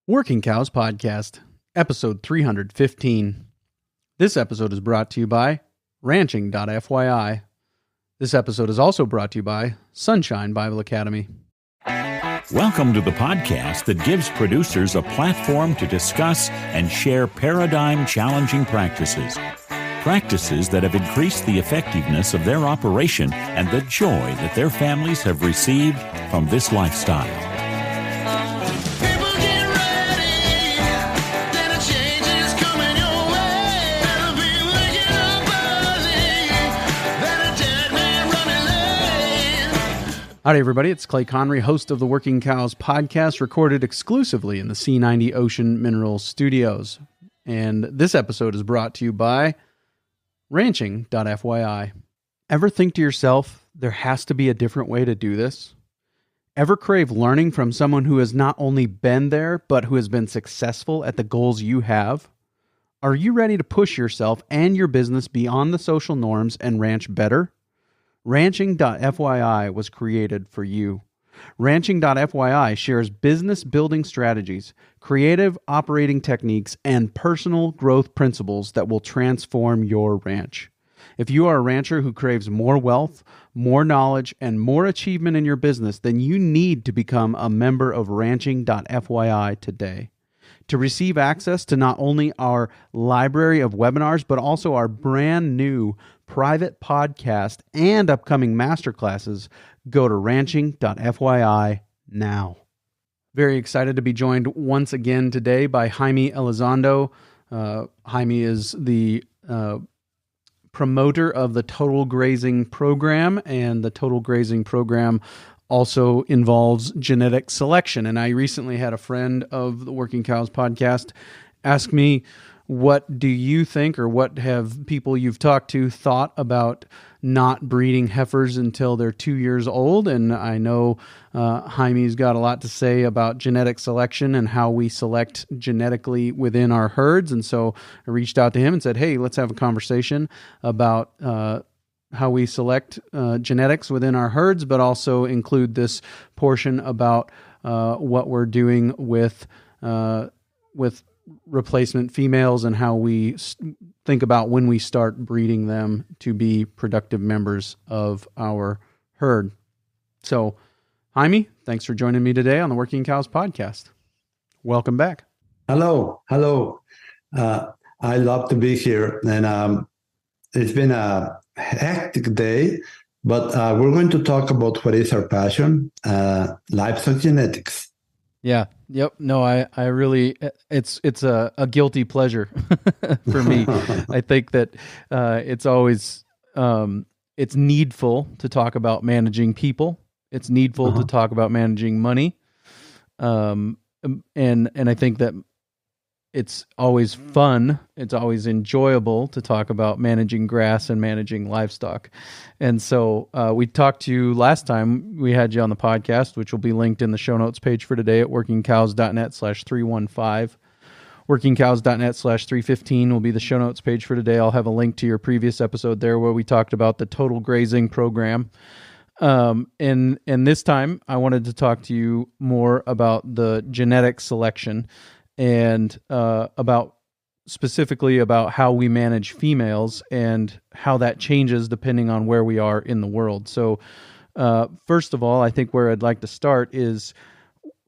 Working Cows Podcast, episode 315. This episode is brought to you by ranching.fyi. This episode is also brought to you by Sunshine Bible Academy. Welcome to the podcast that gives producers a platform to discuss and share paradigm-challenging practices. Practices that have increased the effectiveness of their operation and the joy that their families have received from this lifestyle. Howdy, everybody. It's Clay Conry, host of the Working Cows Podcast, recorded exclusively in the C90 Ocean Minerals Studios. And this episode is brought to you by ranching.fyi. Ever think to yourself, there has to be a different way to do this? Ever crave learning from someone who has not only been there, but who has been successful at the goals you have? Are you ready to push yourself and your business beyond the social norms and ranch better? Ranching.fyi was created for you. Ranching.fyi shares business building strategies, creative operating techniques, and personal growth principles that will transform your ranch. If you are a rancher who craves more wealth, more knowledge, and more achievement in your business, then you need to become a member of Ranching.fyi today. To receive access to not only our library of webinars, but also our brand new private podcast and upcoming masterclasses, go to ranching.fyi now. Very excited to be joined once again today by Jaime Elizondo. Jaime is the promoter of the Total Grazing program, and the Total Grazing program also involves genetic selection. And I recently had a friend of the Working Cows Podcast ask me, what do you think, or what have people you've talked to thought about not breeding heifers until they're 2 years old? And I know Jaime's got a lot to say about genetic selection and how we select genetically within our herds. And so I reached out to him and said, hey, let's have a conversation about how we select genetics within our herds, but also include this portion about what we're doing with replacement females and how we think about when we start breeding them to be productive members of our herd. So, Jaime, thanks for joining me today on the Working Cows Podcast. Welcome back. Hello. I love to be here, and it's been a hectic day, but we're going to talk about what is our passion, livestock genetics. Yeah. Yep. No, I really, it's a guilty pleasure for me. I think that it's always, it's needful to talk about managing people. It's needful to talk about managing money. And I think that it's always fun. It's always enjoyable to talk about managing grass and managing livestock. And so we talked to you last time we had you on the podcast, which will be linked in the show notes page for today at workingcows.net/315. Workingcows.net/315 will be the show notes page for today. I'll have a link to your previous episode there where we talked about the Total Grazing program. And this time I wanted to talk to you more about the genetic selection and specifically about how we manage females and how that changes depending on where we are in the world. So first of all, I think where I'd like to start is,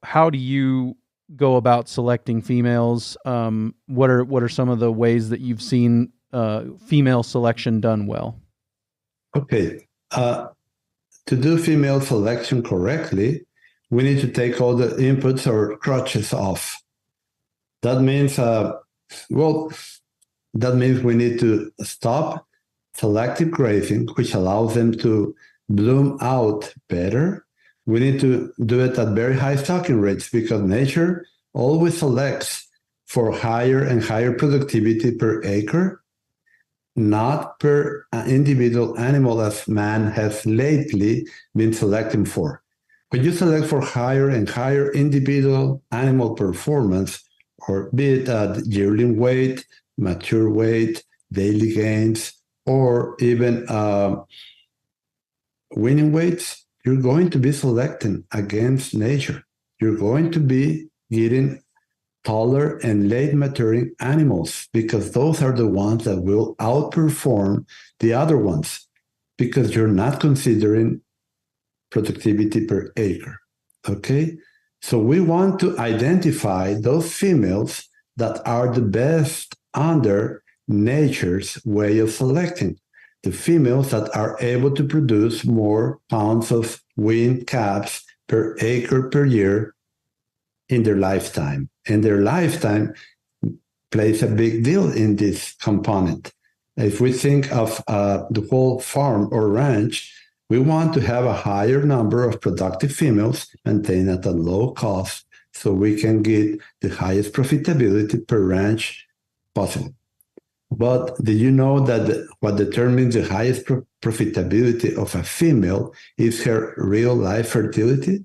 how do you go about selecting females? What are some of the ways that you've seen female selection done well? Okay. To do female selection correctly, we need to take all the inputs or crutches off. That means, we need to stop selective grazing, which allows them to bloom out better. We need to do it at very high stocking rates because nature always selects for higher and higher productivity per acre, not per individual animal as man has lately been selecting for. When you select for higher and higher individual animal performance, or be it yearling weight, mature weight, daily gains, or even winning weights, you're going to be selecting against nature. You're going to be getting taller and late maturing animals, because those are the ones that will outperform the other ones, because you're not considering productivity per acre. Okay? So we want to identify those females that are the best under nature's way of selecting. The females that are able to produce more pounds of weaned calves per acre per year in their lifetime. And their lifetime plays a big deal in this component. If we think of the whole farm or ranch, we want to have a higher number of productive females maintained at a low cost so we can get the highest profitability per ranch possible. But do you know that what determines the highest profitability of a female is her real life fertility?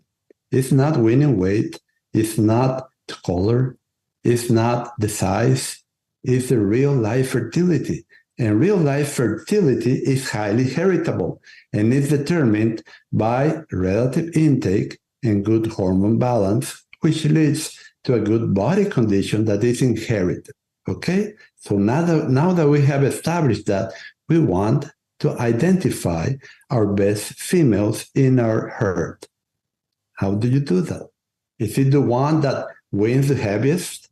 It's not winning weight, it's not the color, it's not the size, it's the real life fertility. And real life fertility is highly heritable and is determined by relative intake and good hormone balance, which leads to a good body condition that is inherited. Okay? So now that we have established that, we want to identify our best females in our herd. How do you do that? Is it the one that weighs the heaviest?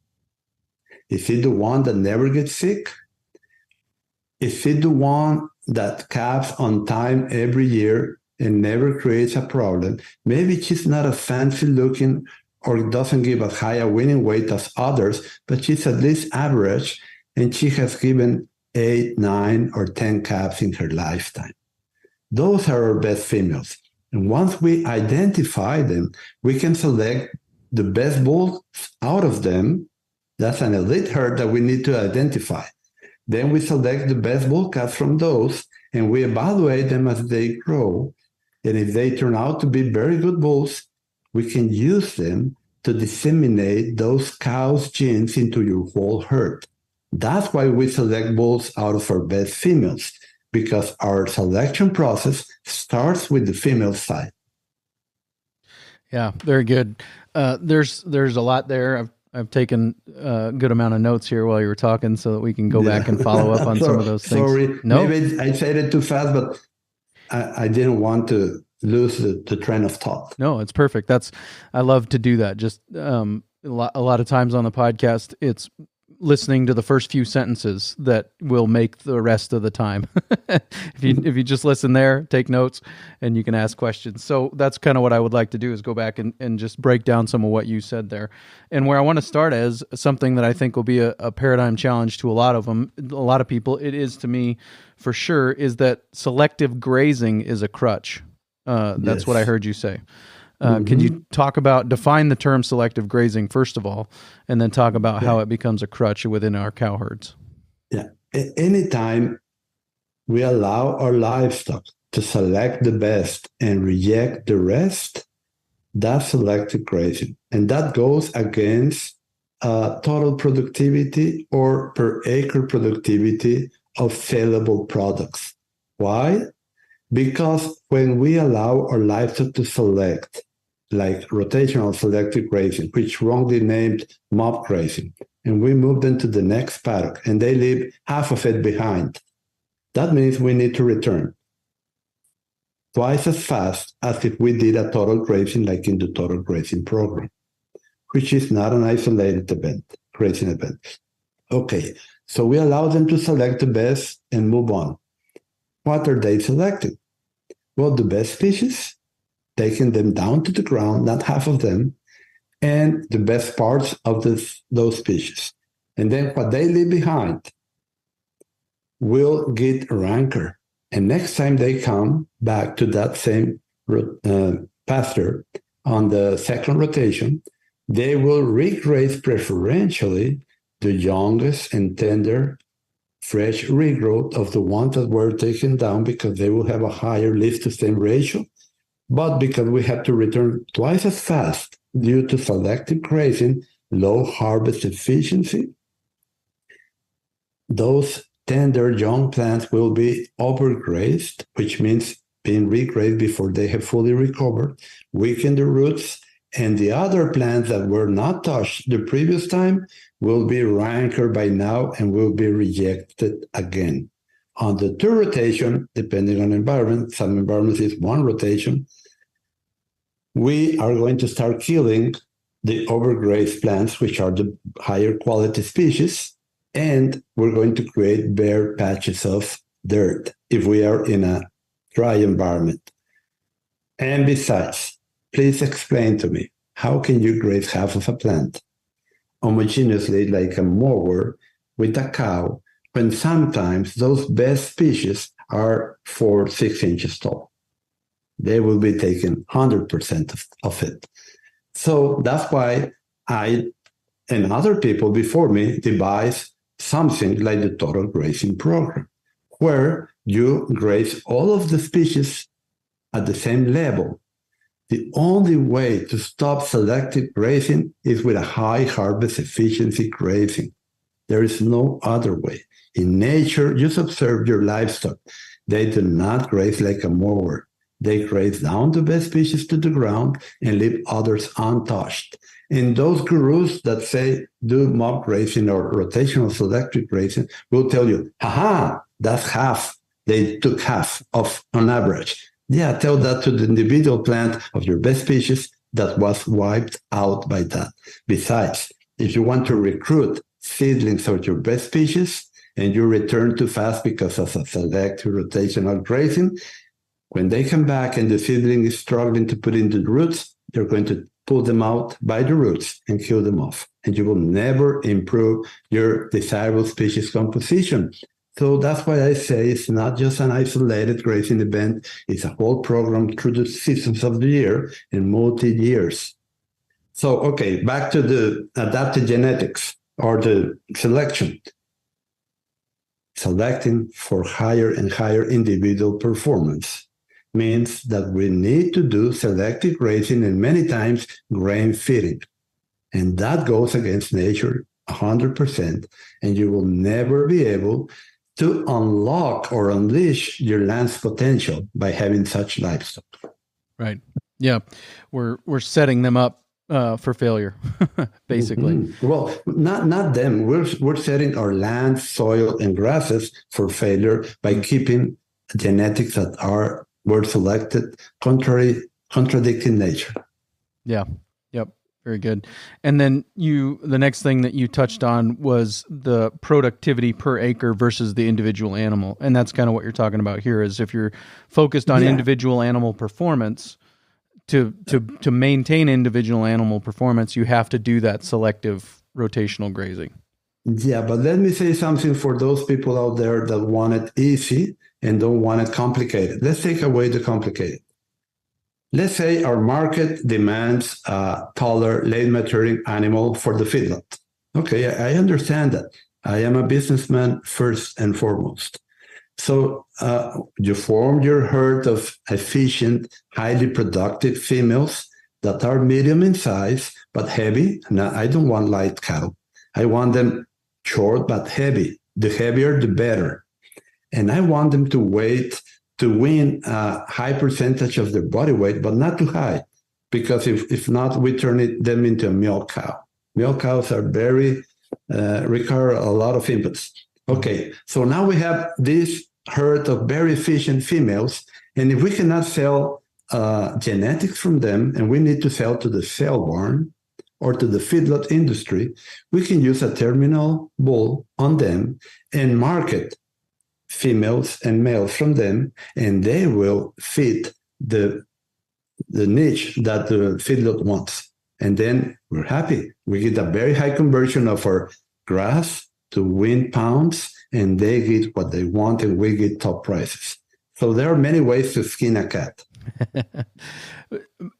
Is it the one that never gets sick? Is it the one that calves on time every year and never creates a problem? Maybe she's not as fancy looking or doesn't give as high a winning weight as others, but she's at least average, and she has given 8, 9, or 10 calves in her lifetime. Those are our best females. And once we identify them, we can select the best bulls out of them. That's an elite herd that we need to identify. Then we select the best bull calves from those, and we evaluate them as they grow. And if they turn out to be very good bulls, we can use them to disseminate those cows' genes into your whole herd. That's why we select bulls out of our best females, because our selection process starts with the female side. Yeah, very good. There's a lot there. I've taken a good amount of notes here while you were talking so that we can go back and follow up on some of those things. Sorry, no? Maybe I said it too fast, but I didn't want to lose the train of thought. No, it's perfect. I love to do that. Just a lot of times on the podcast, it's listening to the first few sentences that will make the rest of the time. If you just listen there, take notes, and you can ask questions. So that's kind of what I would like to do, is go back and just break down some of what you said there. And where I want to start as something that I think will be a paradigm challenge to a lot of people, it is to me for sure, is that selective grazing is a crutch. That's yes. What I heard you say. Can you define the term selective grazing, first of all, and then talk about how it becomes a crutch within our cow herds? Yeah. Anytime we allow our livestock to select the best and reject the rest, that's selective grazing. And that goes against total productivity or per acre productivity of saleable products. Why? Because when we allow our livestock to select, like rotational selective grazing, which wrongly named mob grazing, and we move them to the next paddock, and they leave half of it behind, that means we need to return twice as fast as if we did a total grazing, like in the total grazing program, which is not an isolated grazing event. Okay, so we allow them to select the best and move on. What are they selecting? Well, the best species, taking them down to the ground, not half of them, and the best parts of those species. And then what they leave behind will get rancor. And next time they come back to that same pasture on the second rotation, they will regraze preferentially the youngest and tender fresh regrowth of the ones that were taken down, because they will have a higher lift to stem ratio. But because we have to return twice as fast due to selective grazing, low harvest efficiency, those tender young plants will be overgrazed, which means being regrazed before they have fully recovered, weaken the roots, And the other plants that were not touched the previous time will be ranker by now and will be rejected again. On the two rotation, depending on environment, some environments is one rotation, we are going to start killing the overgrazed plants, which are the higher quality species, and we're going to create bare patches of dirt if we are in a dry environment. And besides, please explain to me, how can you graze half of a plant homogeneously like a mower with a cow when sometimes those best species are 4-6 inches tall? They will be taking 100% of it. So that's why I and other people before me devised something like the total grazing program, where you graze all of the species at the same level. The only way to stop selective grazing is with a high harvest efficiency grazing. There is no other way. In nature, just observe your livestock. They do not graze like a mower. They graze down the best species to the ground and leave others untouched. And those gurus that say do mob grazing or rotational selective grazing will tell you, haha, that's half. They took half of on average. Yeah, tell that to the individual plant of your best species that was wiped out by that. Besides, if you want to recruit seedlings of your best species and you return too fast because of a selective rotational grazing, when they come back and the seedling is struggling to put in the roots, they're going to pull them out by the roots and kill them off. And you will never improve your desirable species composition. So that's why I say it's not just an isolated grazing event. It's a whole program through the seasons of the year and multi-years. So, okay, back to the adapted genetics or the selection. Selecting for higher and higher individual performance means that we need to do selective grazing and many times grain feeding. And that goes against nature 100%. And you will never be able to unlock or unleash your land's potential by having such livestock. Right. Yeah. We're setting them up for failure, basically. Mm-hmm. Well, not them. We're setting our land, soil, and grasses for failure by keeping genetics that were selected contradicting nature. Yeah. Yep. Very good. And then the next thing that you touched on was the productivity per acre versus the individual animal. And that's kind of what you're talking about here is if you're focused on individual animal performance, to maintain individual animal performance, you have to do that selective rotational grazing. Yeah, but let me say something for those people out there that want it easy and don't want it complicated. Let's take away the complicated. Let's say our market demands a taller, late maturing animal for the feedlot. Okay, I understand that. I am a businessman first and foremost. So you form your herd of efficient, highly productive females that are medium in size, but heavy. Now, I don't want light cow. I want them short, but heavy. The heavier, the better. And I want them to win a high percentage of their body weight, but not too high, because if not, we turn them into a milk cow. Milk cows are require a lot of inputs. Okay, so now we have this herd of very efficient females, and if we cannot sell genetics from them, and we need to sell to the sale barn or to the feedlot industry, we can use a terminal bull on them and market females and males from them, and they will fit the niche that the feedlot wants. And then we're happy. We get a very high conversion of our grass to win pounds, and they get what they want, and we get top prices. So there are many ways to skin a cat.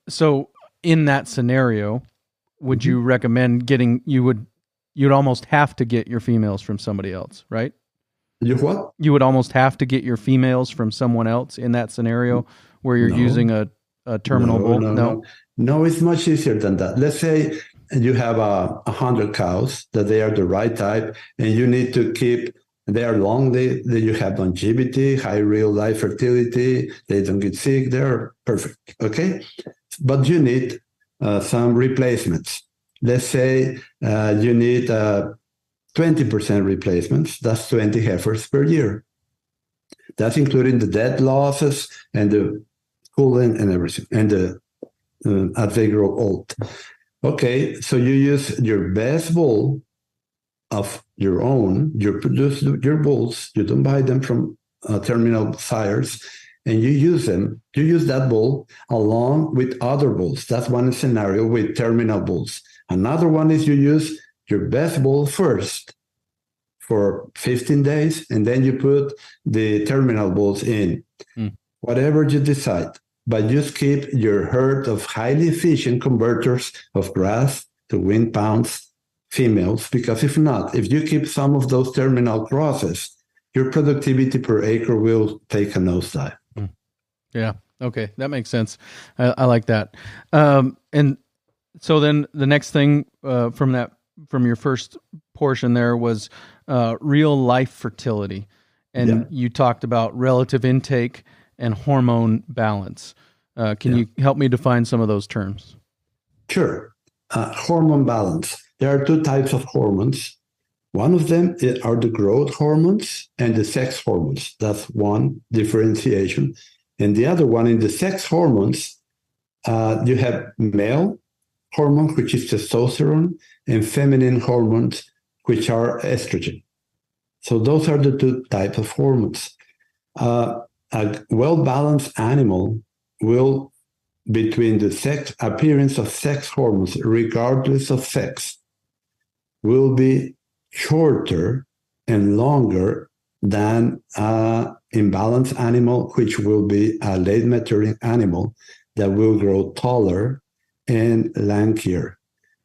So in that scenario, would you recommend you'd almost have to get your females from somebody else, right? You what? You would almost have to get your females from someone else in that scenario where you're using a terminal bull? No, it's much easier than that. Let's say you have 100 cows that they are the right type, and you need to keep, they are long, you have longevity, high real life fertility, they don't get sick, they're perfect, okay? But you need some replacements. Let's say you need 20% replacements. That's 20 heifers per year. That's including the dead losses and the cooling and everything, and as they grow old. Okay, so you use your best bull of your own. You produce your bulls. You don't buy them from terminal sires, and you use them. You use that bull along with other bulls. That's one scenario with terminal bulls. Another one is you use your best bull first for 15 days, and then you put the terminal bulls in. Whatever you decide. But just keep your herd of highly efficient converters of grass to wean pounds females, because if not, if you keep some of those terminal crosses, your productivity per acre will take a nosedive. Yeah. Okay. That makes sense. I like that. And so then the next thing from your first portion there was real life fertility. And you talked about relative intake and hormone balance. Can you help me define some of those terms? Sure. Hormone balance. There are two types of hormones. One of them are the growth hormones and the sex hormones. That's one differentiation. And the other one, in the sex hormones, you have male hormone, which is testosterone, and feminine hormones, which are estrogen. So those are the two types of hormones. A well-balanced animal will, between the sex appearance of sex hormones, regardless of sex, will be shorter and longer than an imbalanced animal, which will be a late maturing animal that will grow taller and lankier.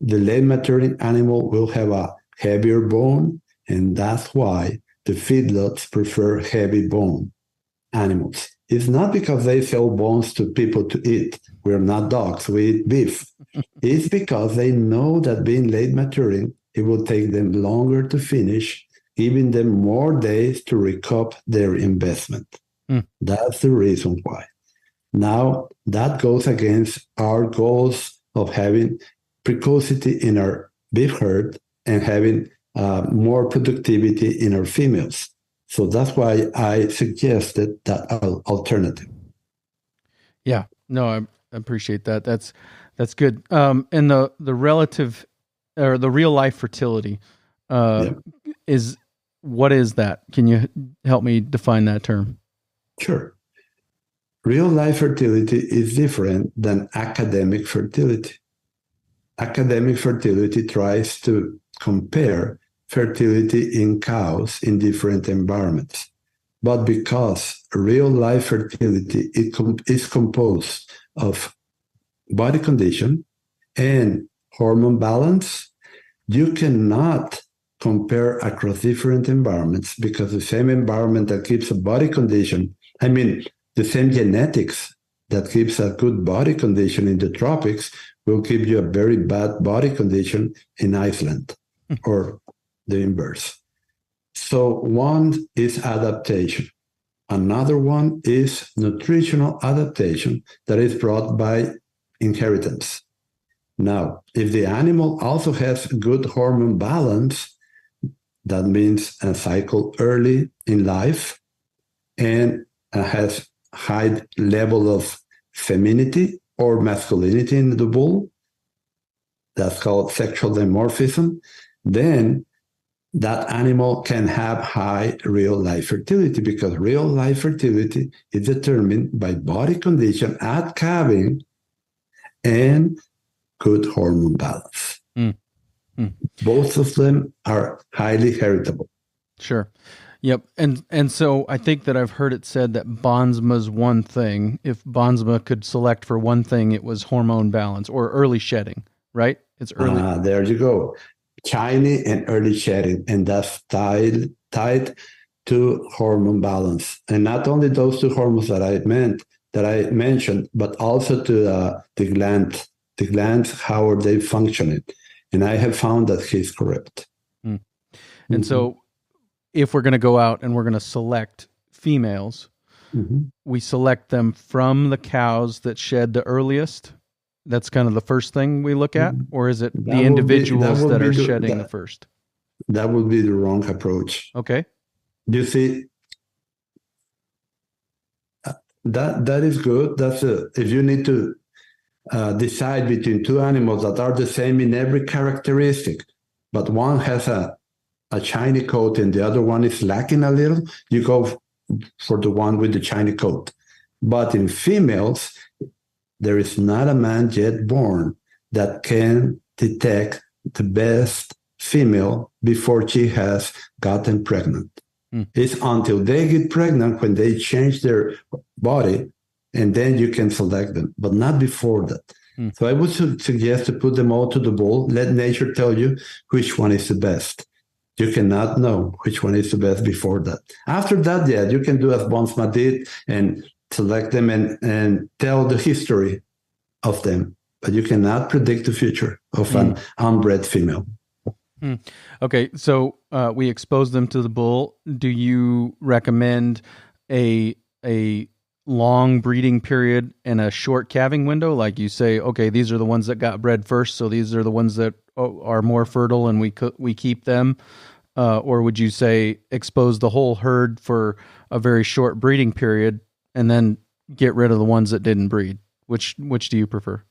The late maturing animal will have a heavier bone, and that's why the feedlots prefer heavy bone animals. It's not because they sell bones to people to eat. We're not dogs, we eat beef. It's because they know that being late maturing, it will take them longer to finish, giving them more days to recoup their investment. That's the reason why. Now, that goes against our goals of having precocity in our beef herd and having more productivity in our females. So that's why I suggested that alternative. Yeah, no, I appreciate that. That's good. And the relative or the real life fertility is, what is that? Can you help me define that term? Sure. Real life fertility is different than academic fertility. Academic fertility tries to compare fertility in cows in different environments. But because real life fertility is composed of body condition and hormone balance, you cannot compare across different environments, because the same environment that keeps a body condition, the same genetics that keeps a good body condition in the tropics will give you a very bad body condition in Iceland, or the inverse. So one is adaptation. Another one is nutritional adaptation that is brought by inheritance. Now, if the animal also has good hormone balance, that means a cycle early in life and has high level of femininity or masculinity in the bull, that's called sexual dimorphism, then that animal can have high real-life fertility, because real-life fertility is determined by body condition at calving and good hormone balance. Both of them are highly heritable. Sure. Yep. And so I think that I've heard it said that Bonsma's one thing, if Bonsma could select for one thing, it was hormone balance or early shedding, right? It's early. There you go. Shiny and early shedding, and that's tied to hormone balance, and not only those two hormones that I mentioned, but also to the glands, how are they functioning? And I have found that he's correct. And so, if we're going to go out and we're going to select females, we select them from the cows that shed the earliest. That's kind of the first thing we look at, or is it That the individuals that are shedding that, the first? That would be the wrong approach. Okay. You see, that is good. If you need to decide between two animals that are the same in every characteristic, but one has a shiny coat and the other one is lacking a little, you go for the one with the shiny coat. But in females, there is not a man yet born that can detect the best female before she has gotten pregnant. It's until they get pregnant when they change their body, and then you can select them, but not before that. So I would suggest to put them all to the bull. Let nature tell you which one is the best. You cannot know which one is the best before that. After that, yeah, you can do as Bonsma did and select them and tell the history of them, but you cannot predict the future of an unbred female. Okay, so we expose them to the bull. Do you recommend a long breeding period and a short calving window? Like you say, okay, these are the ones that got bred first, so these are the ones that are more fertile, and we keep them. Or would you say expose the whole herd for a very short breeding period and then get rid of the ones that didn't breed? Which do you prefer?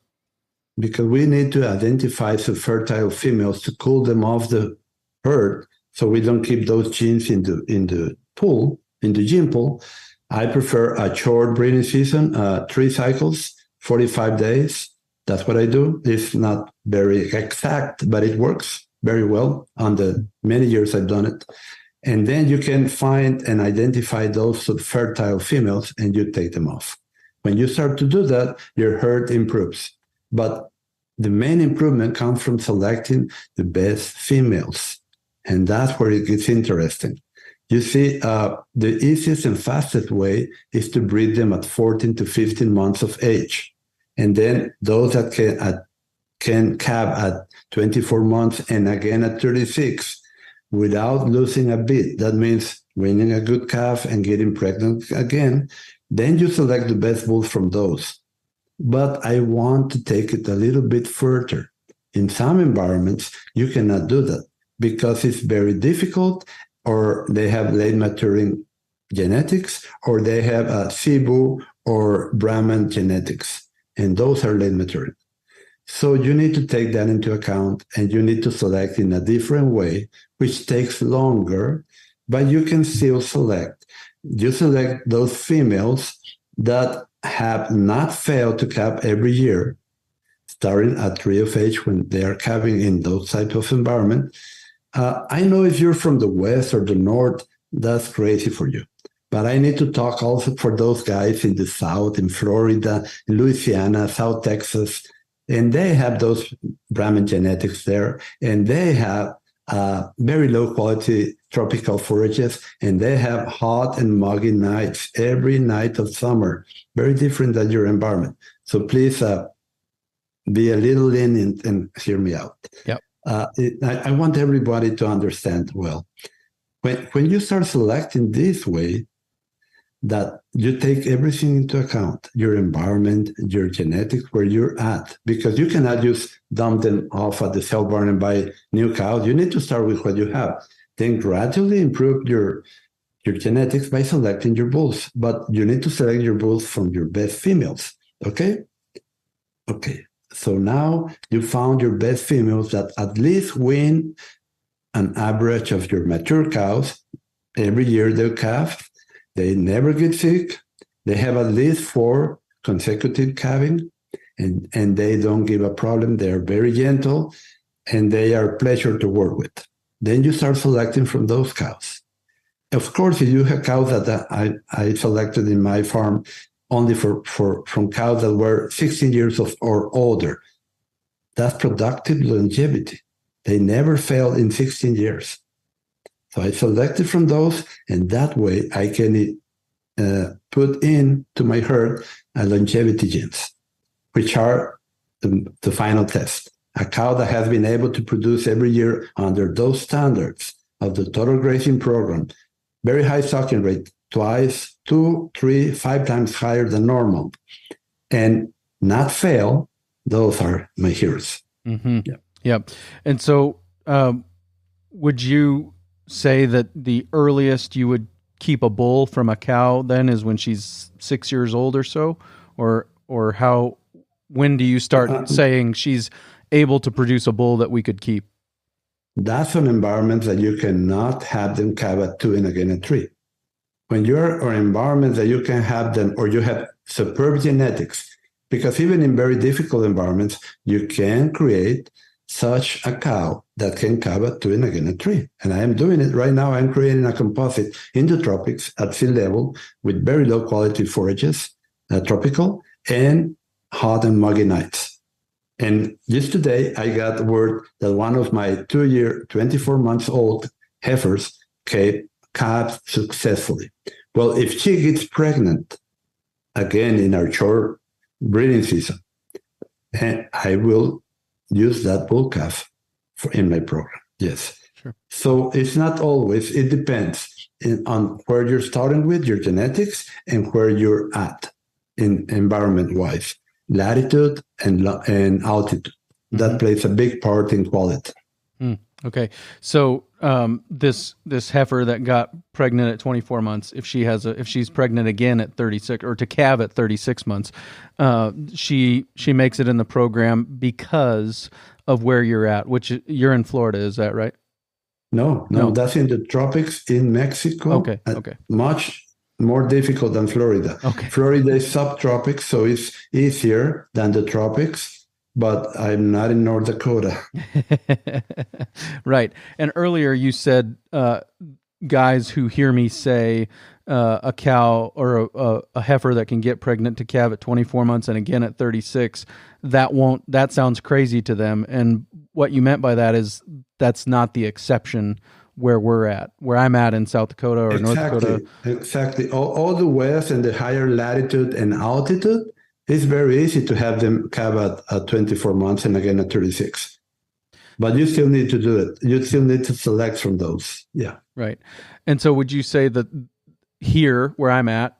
Because we need to identify some fertile females to cool them off the herd, so we don't keep those genes in the pool, in the gene pool. I prefer a short breeding season, 3 cycles, 45 days. That's what I do. It's not very exact, but it works very well on the many years I've done it. And then you can find and identify those fertile females and you take them off. When you start to do that, your herd improves. But the main improvement comes from selecting the best females. And that's where it gets interesting. You see, the easiest and fastest way is to breed them at 14 to 15 months of age. And then those that can calve at 24 months and again at 36 without losing a bit. That means winning a good calf and getting pregnant again. Then you select the best bulls from those. But I want to take it a little bit further. In some environments, you cannot do that because it's very difficult, or they have late maturing genetics, or they have a Cebu or Brahman genetics, and those are late maturing. So you need to take that into account, and you need to select in a different way, which takes longer, but you can still select. You select those females that have not failed to calve every year, starting at 3 of age when they are calving in those types of environment. I know if you're from the West or the North, that's crazy for you. But I need to talk also for those guys in the South, in Florida, in Louisiana, South Texas, and they have those Brahman genetics there, and they have very low quality tropical forages, and they have hot and muggy nights every night of summer, very different than your environment. So please be a little lenient and hear me out. Yep. I want everybody to understand well. When you start selecting this way, that you take everything into account, your environment, your genetics, where you're at, because you cannot just dump them off at the cell barn and buy new cows. You need to start with what you have. Then gradually improve your genetics by selecting your bulls. But you need to select your bulls from your best females. Okay? Okay. So now you found your best females that at least win an average of your mature cows. Every year they'll calve. They never get sick. They have at least 4 consecutive calving, and they don't give a problem. They're very gentle, and they are a pleasure to work with. Then you start selecting from those cows. Of course, if you have cows that I selected in my farm only from cows that were 16 years or older, that's productive longevity. They never fail in 16 years. So I selected from those, and that way I can put into my herd a longevity genes, which are the final test. A cow that has been able to produce every year under those standards of the total grazing program, very high stocking rate, twice, 2, 3, 5 times higher than normal, and not fail, those are my heroes. Mm-hmm. Yeah. And so would you say that the earliest you would keep a bull from a cow then is when she's 6 years old or so? Or when do you start saying she's able to produce a bull that we could keep? That's an environment that you cannot have them calve at 2 and again at 3. When you're in an environment that you can have them, or you have superb genetics, because even in very difficult environments, you can create such a cow that can calve at 2 and again at 3. And I am doing it right now. I'm creating a composite in the tropics at sea level with very low quality forages, tropical, and hot and muggy nights. And just today, I got word that one of my 2-year, 24-month-old heifers calved successfully. Well, if she gets pregnant again in our short breeding season, and I will use that bull calf in my program. Yes. Sure. So it's not always, it depends on where you're starting with your genetics and where you're at in environment-wise. Latitude and altitude. That plays a big part in quality. Okay. So this heifer that got pregnant at 24 months, if she's pregnant again at 36 or to calve at 36 months, she makes it in the program because of where you're at, which you're in Florida, is that right? No, that's in the tropics in Mexico. Okay. Much more difficult than Florida. Okay. Florida is subtropics, so it's easier than the tropics, but I'm not in North Dakota. Right. And earlier you said guys who hear me say a cow or a heifer that can get pregnant to calve at 24 months and again at 36, that sounds crazy to them. And what you meant by that is that's not the exception where I'm at in South Dakota or North Dakota. Exactly. All the west and the higher latitude and altitude, it's very easy to have them calve at 24 months and again at 36. But you still need to do it. You still need to select from those. Yeah. Right. And so would you say that here where I'm at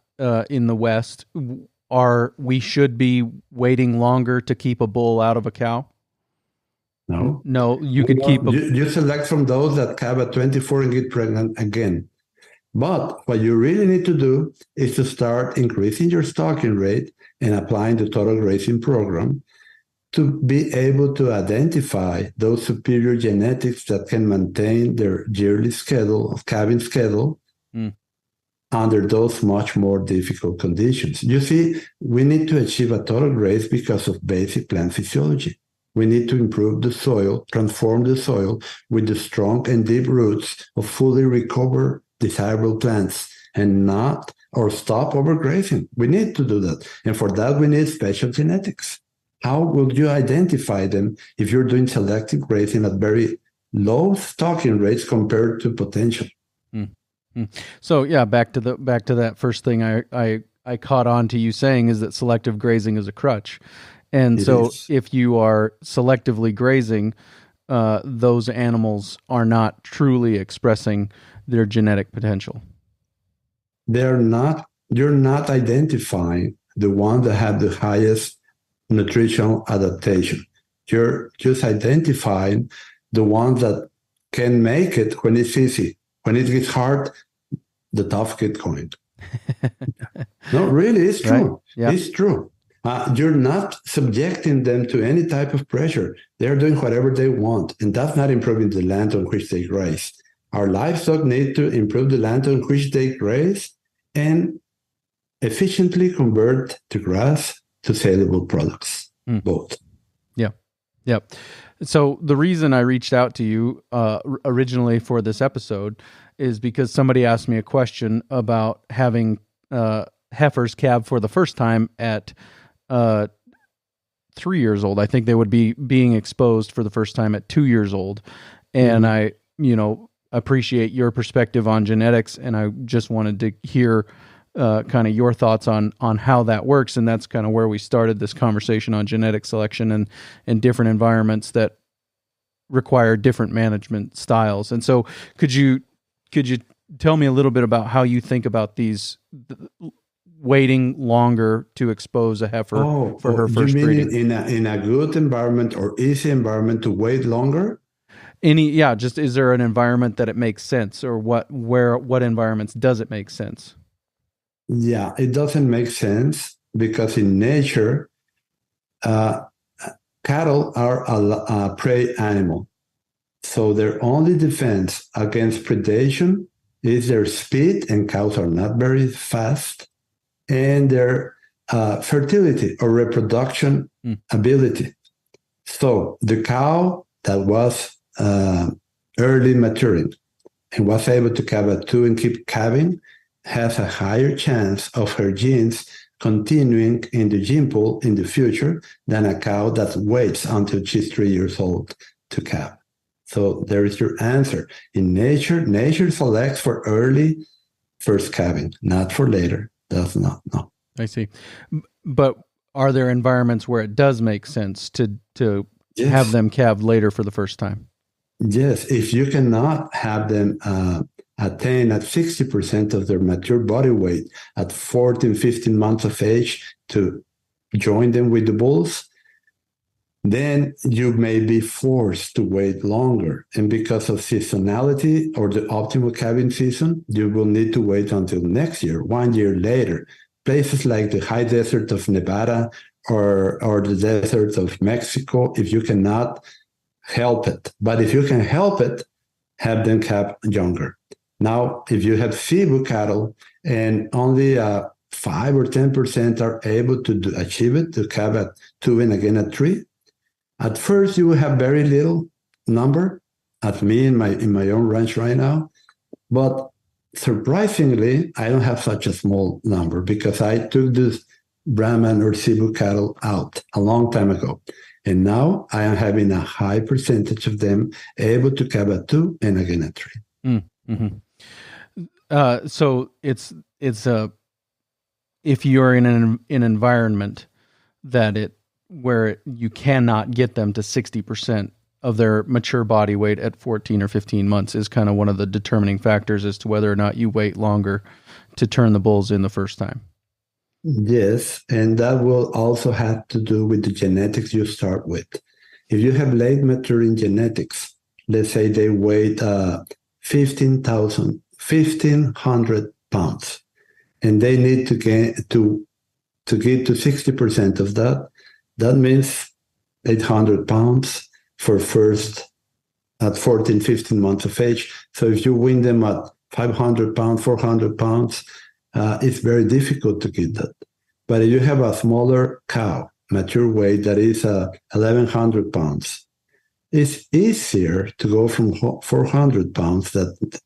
in the West, we should be waiting longer to keep a bull out of a cow? No, you could keep you select from those that calve at 24 and get pregnant again. But what you really need to do is to start increasing your stocking rate and applying the total grazing program to be able to identify those superior genetics that can maintain their yearly calving schedule under those much more difficult conditions. You see, we need to achieve a total graze because of basic plant physiology. We need to improve the soil, transform the soil with the strong and deep roots of fully recover desirable plants and not or stop overgrazing. We need to do that. And for that, we need special genetics. How will you identify them if you're doing selective grazing at very low stocking rates compared to potential? So yeah, back to that first thing I caught on to you saying is that selective grazing is a crutch. And if you are selectively grazing, those animals are not truly expressing their genetic potential. You're not identifying the ones that have the highest nutritional adaptation. You're just identifying the ones that can make it when it's easy. When it gets hard, the tough get going. No, really, it's true. Right? Yeah. It's true. You're not subjecting them to any type of pressure. They're doing whatever they want, and that's not improving the land on which they graze. Our livestock need to improve the land on which they graze and efficiently convert the grass to saleable products, both. Yeah. Yep. So the reason I reached out to you originally for this episode is because somebody asked me a question about having heifers calve for the first time at 3 years old. I think they would be being exposed for the first time at 2 years old. And I, appreciate your perspective on genetics, and I just wanted to hear kind of your thoughts on how that works. And that's kind of where we started this conversation on genetic selection and different environments that require different management styles. And so could you tell me a little bit about how you think about waiting longer to expose a heifer for her first you mean breeding? in a good environment or easy environment to wait longer? Just is there an environment that it makes sense, or what environments does it make sense? Yeah, it doesn't make sense because in nature, uh, cattle are a prey animal. So their only defense against predation is their speed, and cows are not very fast, and their fertility or reproduction ability. So the cow that was early maturing and was able to calve at 2 and keep calving has a higher chance of her genes continuing in the gene pool in the future than a cow that waits until she's 3 years old to calve. So there is your answer. In nature selects for early first calving, not for later. Does not, no. I see. But are there environments where it does make sense to Yes. have them calve later for the first time? Yes, if you cannot have them attain at 60% of their mature body weight at 14, 15 months of age to join them with the bulls, then you may be forced to wait longer. And because of seasonality or the optimal calving season, you will need to wait until next year, 1 year later. Places like the high desert of Nevada or the deserts of Mexico, if you cannot help it. But if you can help it, have them calve younger. Now, if you have Cebu cattle and only 5 or 10% are able to achieve it, to calve at 2 and again at 3, at first you will have very little number, as me in my own ranch right now. But surprisingly, I don't have such a small number because I took this Brahman or Cebu cattle out a long time ago. And now I am having a high percentage of them able to calve at 2 and again at 3. Mm-hmm. So it's if you're in an environment where you cannot get them to 60% of their mature body weight at 14 or 15 months is kind of one of the determining factors as to whether or not you wait longer to turn the bulls in the first time. Yes, and that will also have to do with the genetics you start with. If you have late maturing genetics, let's say they weigh 1,500 pounds, and they need to get to 60% of that. That means 800 pounds for first at 14, 15 months of age. So if you win them at 500 pounds, 400 pounds, it's very difficult to get that. But if you have a smaller cow, mature weight that is 1,100 pounds, it's easier to go from 400 pounds,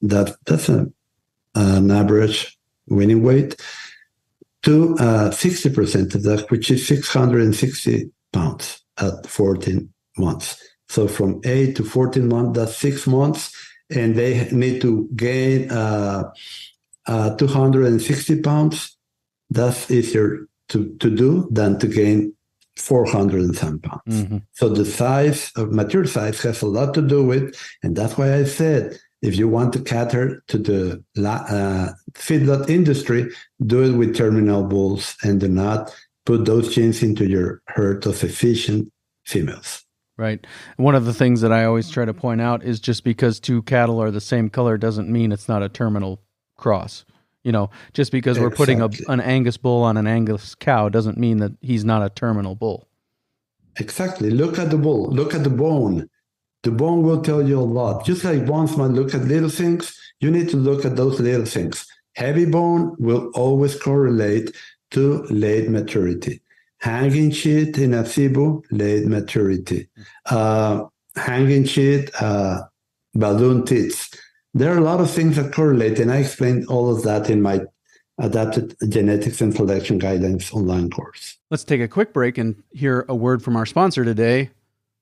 that's an average winning weight, to 60% of that, which is 660 pounds at 14 months. So from 8 to 14 months, that's 6 months, and they need to gain 260 pounds. That's easier to do than to gain 400 and some pounds. Mm-hmm. So the size of mature size has a lot to do with, and that's why I said, if you want to cater to the feedlot industry, do it with terminal bulls and do not put those genes into your herd of efficient females. Right. One of the things that I always try to point out is just because two cattle are the same color doesn't mean it's not a terminal cross. Just because we're putting an Angus bull on an Angus cow doesn't mean that he's not a terminal bull. Exactly. Look at the bull. Look at the bone. The bone will tell you a lot. Just like bones might look at little things, you need to look at those little things. Heavy bone will always correlate to late maturity. Hanging sheet in a Cebu, late maturity. Hanging sheet, balloon teats. There are a lot of things that correlate, and I explained all of that in my Adapted Genetics and Selection Guidelines online course. Let's take a quick break and hear a word from our sponsor today,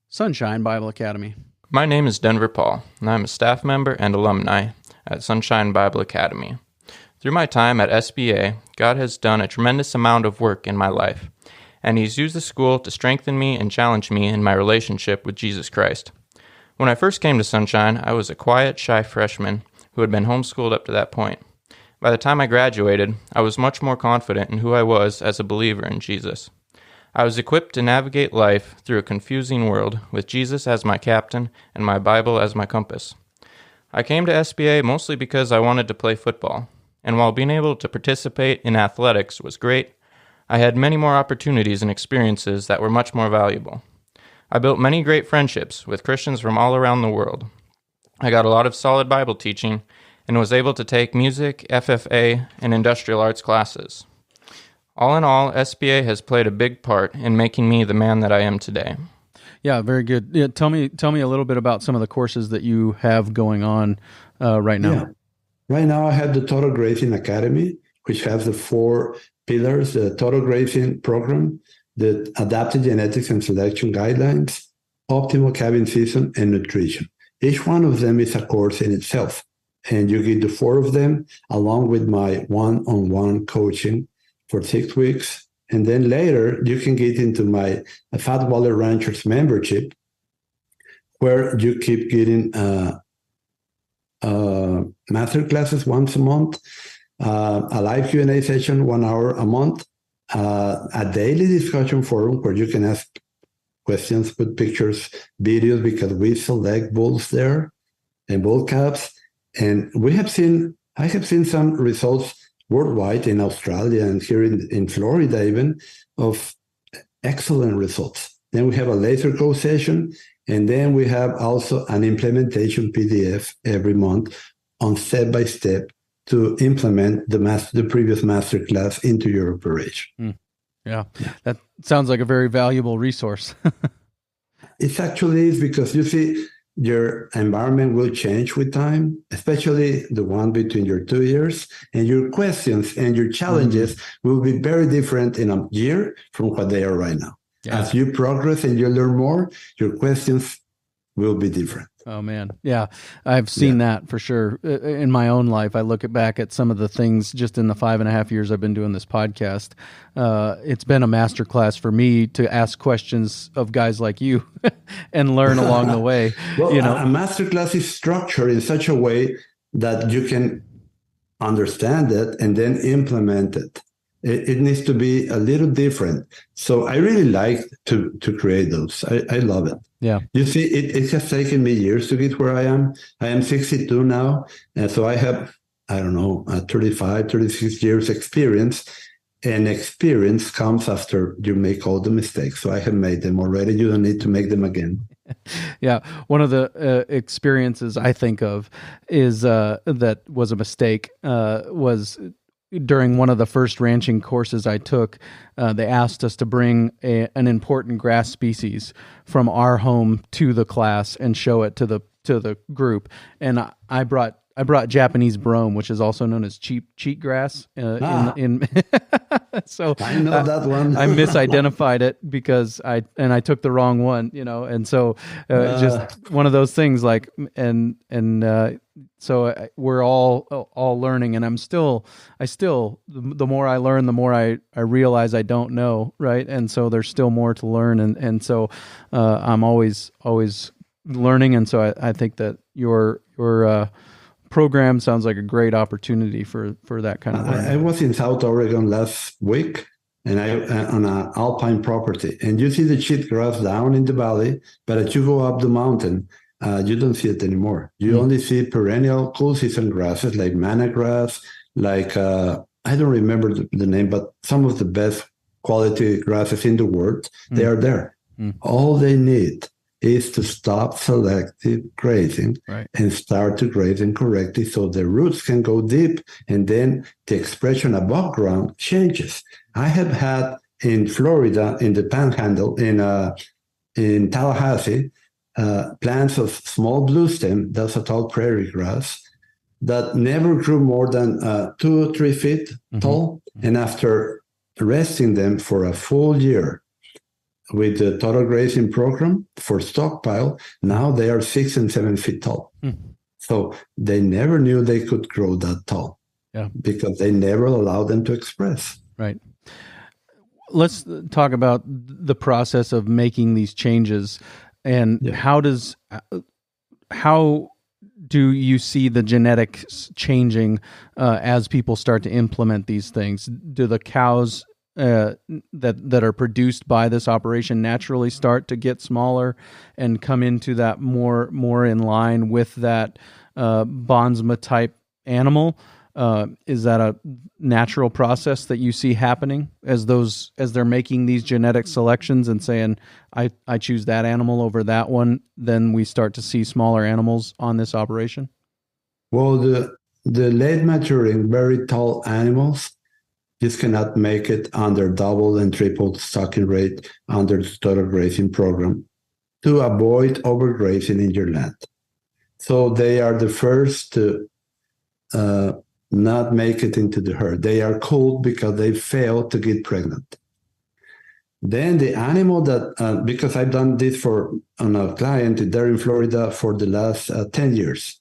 Sunshine Bible Academy. My name is Denver Paul, and I'm a staff member and alumni at Sunshine Bible Academy. Through my time at SBA, God has done a tremendous amount of work in my life, and He's used the school to strengthen me and challenge me in my relationship with Jesus Christ. When I first came to Sunshine, I was a quiet, shy freshman who had been homeschooled up to that point. By the time I graduated, I was much more confident in who I was as a believer in Jesus. I was equipped to navigate life through a confusing world with Jesus as my captain and my Bible as my compass. I came to SBA mostly because I wanted to play football, and while being able to participate in athletics was great, I had many more opportunities and experiences that were much more valuable. I built many great friendships with Christians from all around the world. I got a lot of solid Bible teaching and was able to take music, FFA, and industrial arts classes. All in all, SBA has played a big part in making me the man that I am today. Yeah, very good. Yeah, tell me a little bit about some of the courses that you have going on right now. Yeah. Right now, I have the Total Grazing Academy, which has the 4 pillars: the Total Grazing Program, the Adapted Genetics and Selection Guidelines, Optimal Calving Season, and Nutrition. Each one of them is a course in itself, and you get the 4 of them along with my one-on-one coaching for 6 weeks. And then later, you can get into my Fat Wallet Ranchers membership, where you keep getting master classes once a month, a live Q&A session 1 hour a month, a daily discussion forum where you can ask questions, put pictures, videos, because we select bulls there and bull calves. And I have seen some results worldwide, in Australia and here in Florida even, of excellent results. Then we have a laser coach session, and then we have also an implementation PDF every month on step-by-step to implement the previous master class into your operation. Yeah, that sounds like a very valuable resource. It actually is, because you see, your environment will change with time, especially the one between your 2 years, and your questions and your challenges will be very different in a year from what they are right now. Yeah. As you progress and you learn more, your questions will be different. Oh, man. Yeah, I've seen that for sure. In my own life, I look back at some of the things just in the 5.5 years I've been doing this podcast. It's been a masterclass for me to ask questions of guys like you and learn along the way. Well, a masterclass is structured in such a way that you can understand it and then implement it. It needs to be a little different. So I really like to create those. I love it. Yeah. You see, it has taken me years to get where I am. I am 62 now. And so I have, 35, 36 years experience. And experience comes after you make all the mistakes. So I have made them already. You don't need to make them again. Yeah. One of the experiences I think of is that was a mistake was during one of the first ranching courses I took, they asked us to bring an important grass species from our home to the class and show it to the group. And I brought Japanese brome, which is also known as cheat grass. So I know that one. I misidentified it because I took the wrong one, and so just one of those things. So we're all learning, and I still the more I learn, the more I realize I don't know, right? And so there's still more to learn, and so I'm always learning, and so I think that your program sounds like a great opportunity for that kind of thing. I was in South Oregon last week, and I on an alpine property, and you see the cheat grass down in the valley, but as you go up the mountain, you don't see it anymore. You only see perennial cool season grasses like manna grass, like I don't remember the name, but some of the best quality grasses in the world, they are there. All they need is to stop selective grazing and start to grazing correctly so the roots can go deep, and then the expression above ground changes. I have had in Florida, in the Panhandle, in Tallahassee, plants of small blue stem, that's a tall prairie grass, that never grew more than 2 or 3 feet tall. And after resting them for a full year with the total grazing program for stockpile, now they are 6 and 7 feet tall. So they never knew they could grow that tall because they never allowed them to express. Right. Let's talk about the process of making these changes, and how do you see the genetics changing as people start to implement these things? Do the cows that are produced by this operation naturally start to get smaller and come into that more in line with that Bonsma type animal? Is that a natural process that you see happening as they're making these genetic selections and saying, I choose that animal over that one? Then we start to see smaller animals on this operation. Well, the late maturing, very tall animals just cannot make it under double and triple stocking rate under the total grazing program to avoid overgrazing in your land. So they are the first to not make it into the herd. They are culled because they fail to get pregnant. Then the animal that, because I've done this on a client there in Florida for the last 10 years.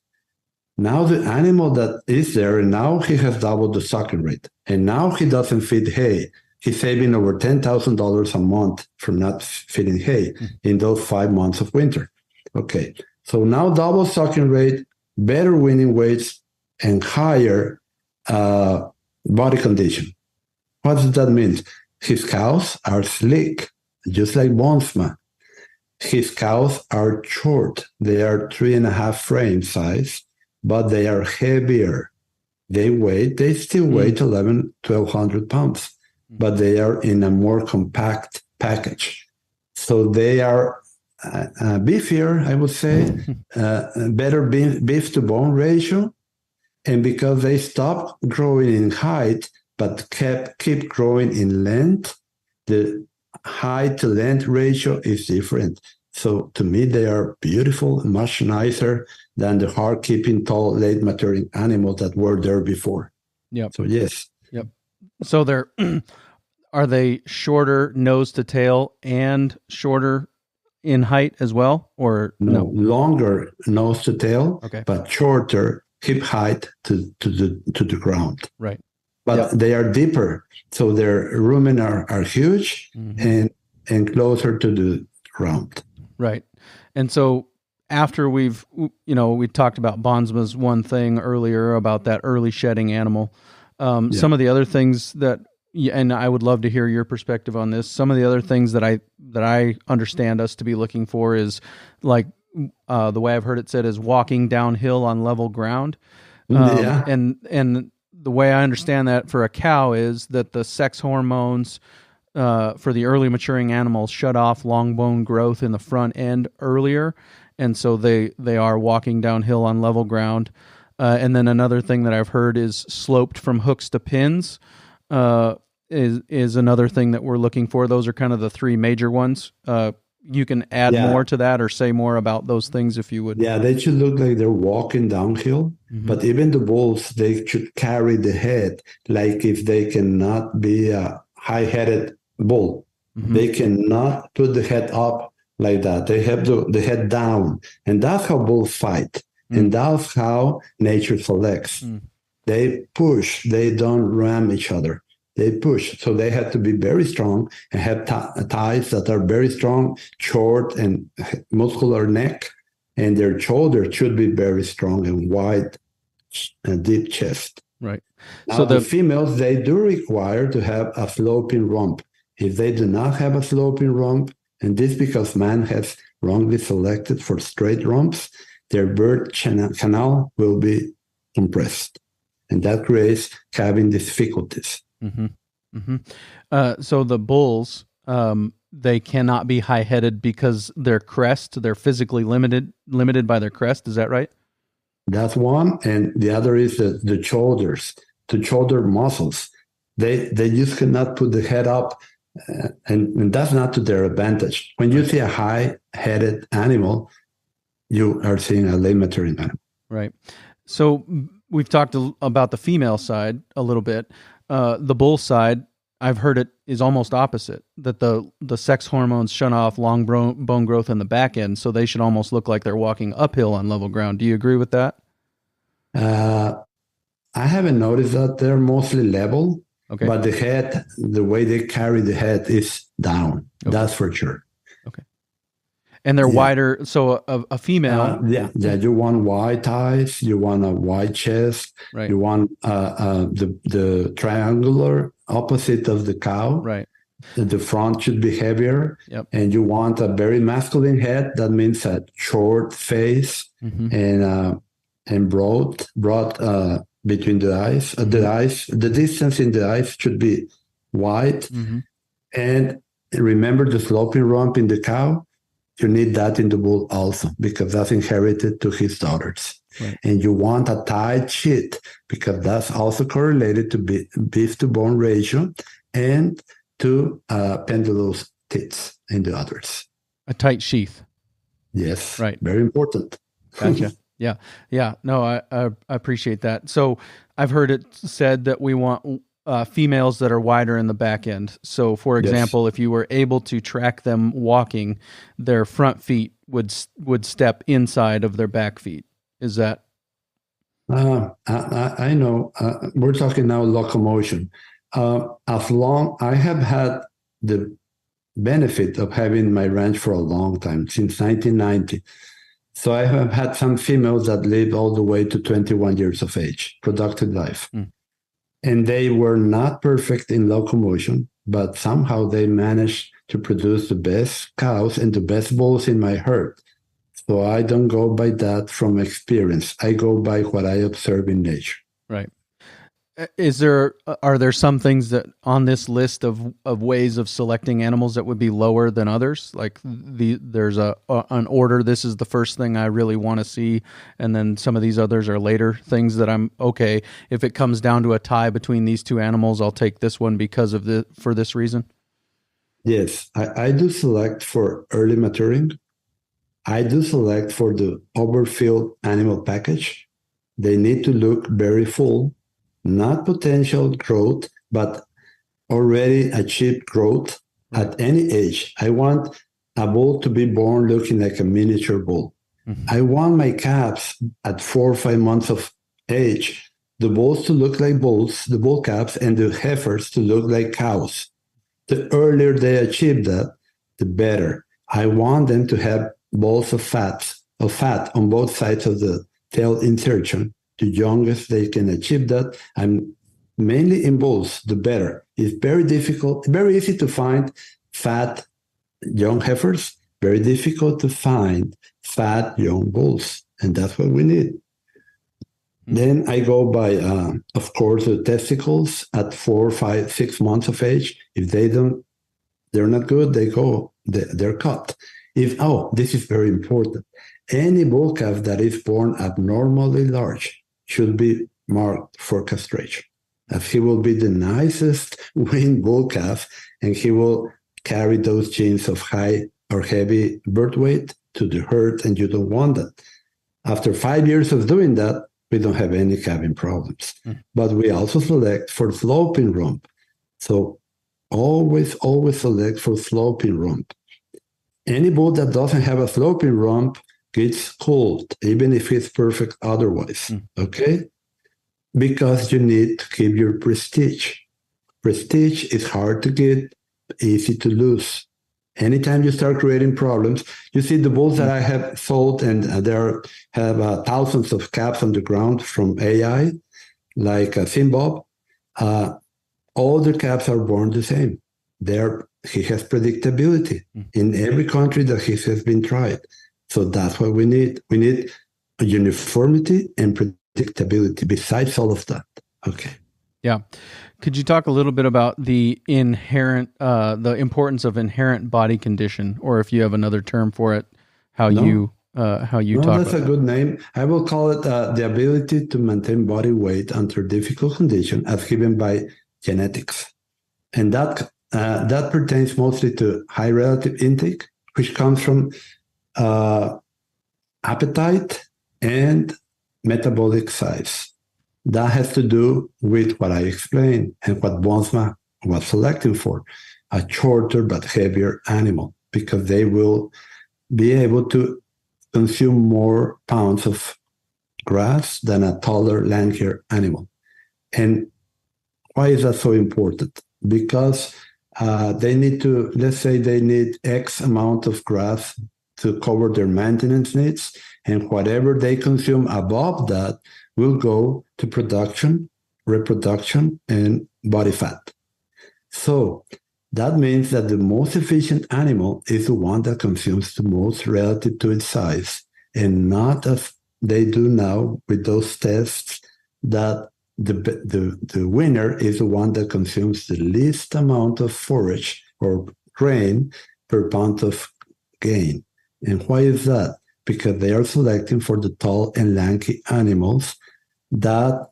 Now the animal that is there, and now he has doubled the stocking rate. And now he doesn't feed hay. He's saving over $10,000 a month from not feeding hay in those 5 months of winter. Okay, so now double stocking rate, better winning weights, and higher body condition. What does that mean? His cows are sleek, just like Bonsma. His cows are short. They are 3.5 frame size, but they are heavier. They still weigh 1,200 pounds, but they are in a more compact package. So they are beefier, I would say, better beef to bone ratio. And because they stopped growing in height, but keep growing in length, the height to length ratio is different. So to me, they are beautiful, much nicer than the hard-keeping, tall, late maturing animals that were there before. Yep. So yes. Yep. So are they shorter nose to tail and shorter in height as well, or no? Longer nose to tail, okay, but shorter hip height to the ground. Right. But they are deeper, so their rumen are huge and closer to the ground. Right. And so after we talked about Bonsma's one thing earlier about that early shedding animal. Some of the other things that, and I would love to hear your perspective on this. Some of the other things that I understand us to be looking for is like the way I've heard it said is walking downhill on level ground. And the way I understand that for a cow is that the sex hormones for the early maturing animals shut off long bone growth in the front end earlier, and so they are walking downhill on level ground. And then another thing that I've heard is sloped from hooks to pins is another thing that we're looking for. Those are kind of the three major ones. You can add more to that or say more about those things if you would. Yeah, they should look like they're walking downhill, but even the bulls, they should carry the head like if they cannot be a high-headed bull. They cannot put the head up like that. They have the head down, and that's how bulls fight. And that's how nature selects. They push. They don't ram each other. They push. So they have to be very strong and have thighs that are very strong, short and muscular neck. And their shoulders should be very strong and wide and deep chest. Right. Now, so the females, they do require to have a sloping rump. If they do not have a sloping rump, and this because man has wrongly selected for straight rumps, their birth canal will be compressed, and that creates calving difficulties. So the bulls, they cannot be high-headed because their crest, they're physically limited by their crest. Is that right? That's one, and the other is the shoulders, the shoulder muscles. They just cannot put the head up, and that's not to their advantage. When you see a high-headed animal, you are seeing a late maturing animal. Right. So we've talked about the female side a little bit. The bull side, I've heard it is almost opposite, that the sex hormones shut off long bone growth in the back end, so they should almost look like they're walking uphill on level ground. Do you agree with that? I haven't noticed that. They're mostly level, but the head, the way they carry the head is down. That's for sure. Okay. And they're Yeah. wider. So a female. Yeah. You want wide thighs. You want a wide chest. Right. You want the triangular opposite of the cow. Right. The front should be heavier. Yep. And you want a very masculine head. That means a short face and broad between the eyes. The distance in the eyes should be wide. And remember the sloping rump in the cow. You need that in the bull also, because that's inherited to his daughters. Right. And you want a tight sheath, because that's also correlated to beef to bone ratio and to pendulous teats in the udders. A tight sheath. Yes. Right. Very important. Gotcha. Yeah. Yeah. No, I appreciate that. So I've heard it said that we want females that are wider in the back end. So, for example, if you were able to track them walking, their front feet would step inside of their back feet. Is that? I know. We're talking now locomotion. As long I have had the benefit of having my ranch for a long time, since 1990. So I have had some females that lived all the way to 21 years of age, productive life. And they were not perfect in locomotion, but somehow they managed to produce the best cows and the best bulls in my herd. So I don't go by that from experience. I go by what I observe in nature. Right. Are there some things that on this list of ways of selecting animals that would be lower than others? Like there's an order. This is the first thing I really want to see, and then some of these others are later things that I'm okay. If it comes down to a tie between these two animals, I'll take this one because of for this reason. Yes, I do select for early maturing. I do select for the overfilled animal package. They need to look very full. Not potential growth, but already achieved growth at any age. I want a bull to be born looking like a miniature bull. I want my calves at 4 or 5 months of age, the bulls to look like bulls, the bull calves, and the heifers to look like cows. The earlier they achieve that, the better. I want them to have balls of fat on both sides of the tail insertion. The youngest they can achieve that, and mainly in bulls, the better. It's very difficult, very easy to find fat young heifers, very difficult to find fat young bulls, and that's what we need. Then I go by, of course, the testicles at 4, 5, 6 months of age. If they're not good, they're cut. This is very important. Any bull calf that is born abnormally large should be marked for castration, as he will be the nicest weaned bull calf, and he will carry those genes of high or heavy birth weight to the herd, and you don't want that. After 5 years of doing that, we don't have any calving problems. But we also select for sloping rump. So always select for sloping rump. Any bull that doesn't have a sloping rump gets cold, even if it's perfect otherwise, okay? Because you need to keep your prestige. Prestige is hard to get, easy to lose. Anytime you start creating problems, you see the bulls that I have sold, and there have thousands of calves on the ground from AI, like Simbob. All the calves are born the same. He has predictability in every country that he has been tried. So that's what we need. We need a uniformity and predictability besides all of that. Okay. Yeah. Could you talk a little bit about the importance of inherent body condition, or if you have another term for it, how you talk about that's a good name. I will call it the ability to maintain body weight under difficult conditions as given by genetics. And that pertains mostly to high relative intake, which comes from appetite and metabolic size. That has to do with what I explained and what Bonsma was selecting for, a shorter but heavier animal, because they will be able to consume more pounds of grass than a taller, lankier animal. And why is that so important? Because they need to, let's say they need X amount of grass to cover their maintenance needs, and whatever they consume above that will go to production, reproduction, and body fat. So that means that the most efficient animal is the one that consumes the most relative to its size, and not as they do now with those tests that the winner is the one that consumes the least amount of forage or grain per pound of gain. And why is that? Because they are selecting for the tall and lanky animals that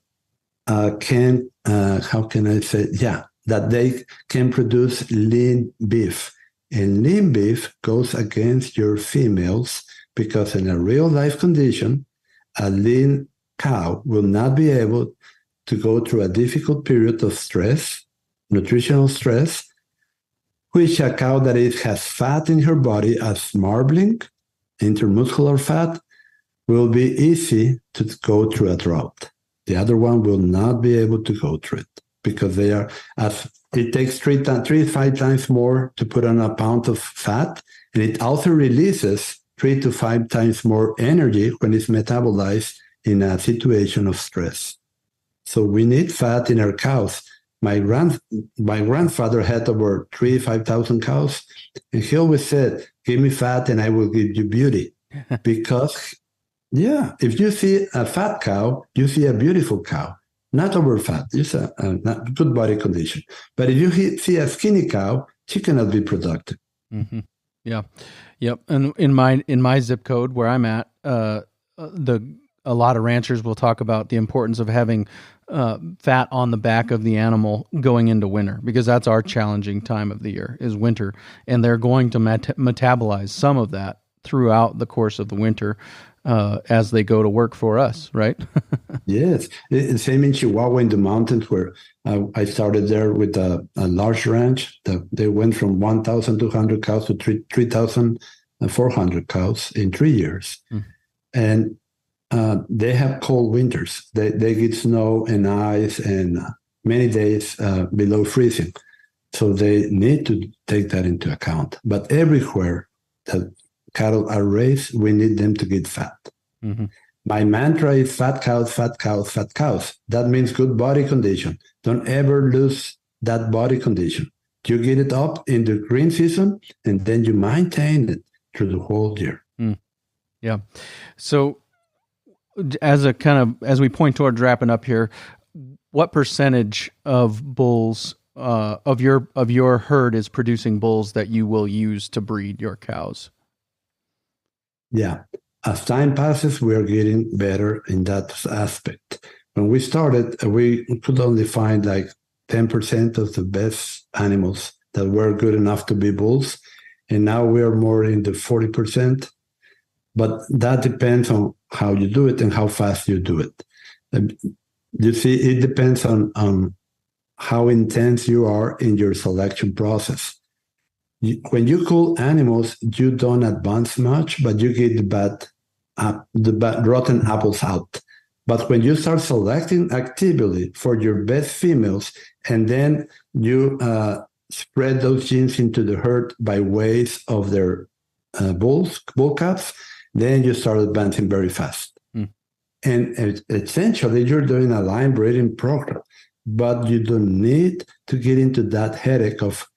that they can produce lean beef. And lean beef goes against your females because in a real life condition, a lean cow will not be able to go through a difficult period of stress, nutritional stress, which a cow that has fat in her body as marbling, intermuscular fat, will be easy to go through a drought. The other one will not be able to go through it because it takes 3 to 5 times more to put on a pound of fat, and it also releases 3 to 5 times more energy when it's metabolized in a situation of stress. So we need fat in our cows. My grandfather had over 5,000 cows, and he always said, "Give me fat and I will give you beauty." Because, if you see a fat cow, you see a beautiful cow, not over fat. It's a good body condition. But if you see a skinny cow, she cannot be productive. Mm-hmm. Yeah, yep. And in my zip code where I'm at, a lot of ranchers will talk about the importance of having fat on the back of the animal going into winter, because that's our challenging time of the year is winter, and they're going to metabolize some of that throughout the course of the winter as they go to work for us, right? Yes. Same in Chihuahua in the mountains where I started there with a large ranch. They went from 1,200 cows to 3,400 cows in 3 years. Mm. And they have cold winters. They get snow and ice and many days below freezing. So they need to take that into account. But everywhere that cattle are raised, we need them to get fat. Mm-hmm. My mantra is fat cows, fat cows, fat cows. That means good body condition. Don't ever lose that body condition. You get it up in the green season, and then you maintain it through the whole year. Mm. Yeah. So as we point towards wrapping up here, what percentage of bulls of your herd is producing bulls that you will use to breed your cows? Yeah. As time passes, we are getting better in that aspect. When we started, we could only find like 10% of the best animals that were good enough to be bulls. And now we are more in the 40%. But that depends on how you do it and how fast you do it. You see, it depends on how intense you are in your selection process. When you cull animals, you don't advance much, but you get the rotten apples out. But when you start selecting actively for your best females, and then you spread those genes into the herd by ways of their bull calves, then you start advancing very fast. Mm. And essentially, you're doing a line breeding program, but you don't need to get into that headache of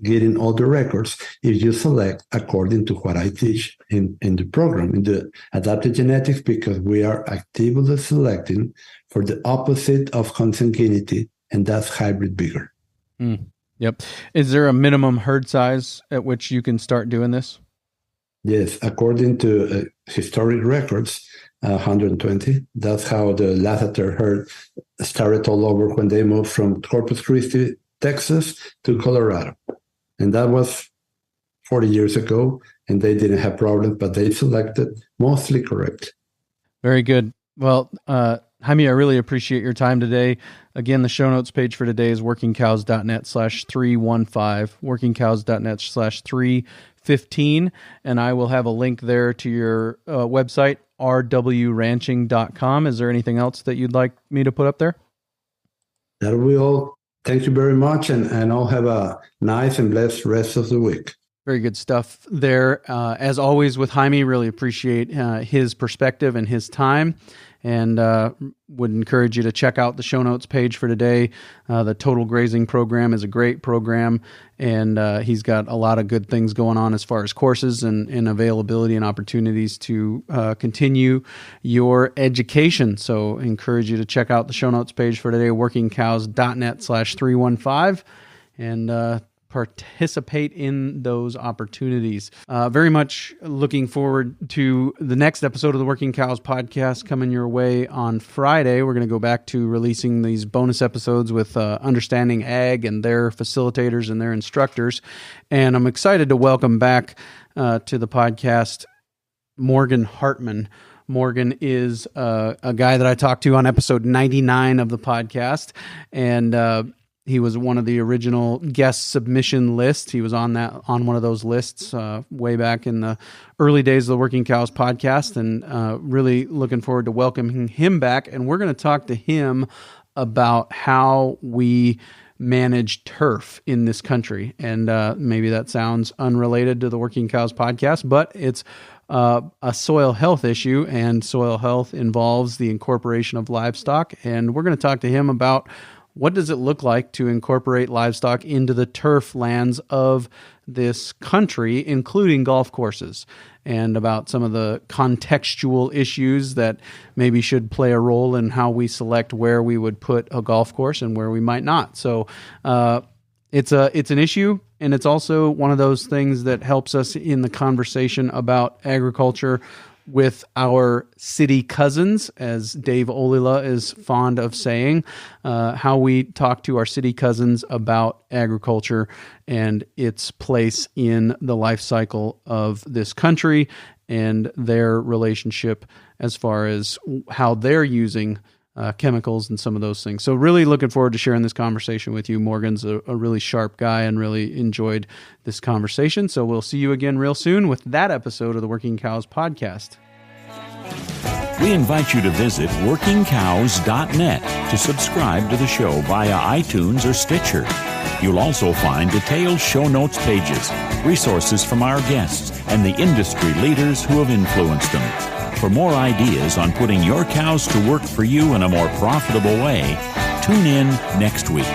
getting all the records if you select according to what I teach in the program, in the adapted genetics, because we are actively selecting for the opposite of consanguinity, and that's hybrid vigor. Mm. Yep. Is there a minimum herd size at which you can start doing this? Yes, according to historic records, 120. That's how the Lasseter herd started all over when they moved from Corpus Christi, Texas, to Colorado. And that was 40 years ago, and they didn't have problems, but they selected mostly correct. Very good. Well, Jaime, I really appreciate your time today. Again, the show notes page for today is workingcows.net/315, workingcows.net/315, and I will have a link there to your website, rwranching.com. Is there anything else that you'd like me to put up there? That'll be all. Thank you very much, and I'll have a nice and blessed rest of the week. Very good stuff there. As always with Jaime, really appreciate his perspective and his time, and would encourage you to check out the show notes page for today. The Total Grazing program is a great program, and he's got a lot of good things going on as far as courses and availability and opportunities to continue your education. So encourage you to check out the show notes page for today, workingcows.net/315, and participate in those opportunities. Very much looking forward to the next episode of the Working Cows podcast coming your way on Friday. We're going to go back to releasing these bonus episodes with Understanding Ag and their facilitators and their instructors. And I'm excited to welcome back to the podcast Morgan Hartman. Morgan is a guy that I talked to on episode 99 of the podcast, and he was one of the original guest submission lists. He was on one of those lists way back in the early days of the Working Cows podcast, and really looking forward to welcoming him back. And we're going to talk to him about how we manage turf in this country. And maybe that sounds unrelated to the Working Cows podcast, but it's a soil health issue, and soil health involves the incorporation of livestock. And we're going to talk to him about what does it look like to incorporate livestock into the turf lands of this country, including golf courses, and about some of the contextual issues that maybe should play a role in how we select where we would put a golf course and where we might not. So it's an issue, and it's also one of those things that helps us in the conversation about agriculture with our city cousins, as Dave Olila is fond of saying, how we talk to our city cousins about agriculture and its place in the life cycle of this country and their relationship as far as how they're using chemicals and some of those things. So really looking forward to sharing this conversation with you. Morgan's a really sharp guy and really enjoyed this conversation. So we'll see you again real soon with that episode of the Working Cows podcast. We invite you to visit workingcows.net to subscribe to the show via iTunes or Stitcher. You'll also find detailed show notes pages, resources from our guests, and the industry leaders who have influenced them. For more ideas on putting your cows to work for you in a more profitable way, tune in next week.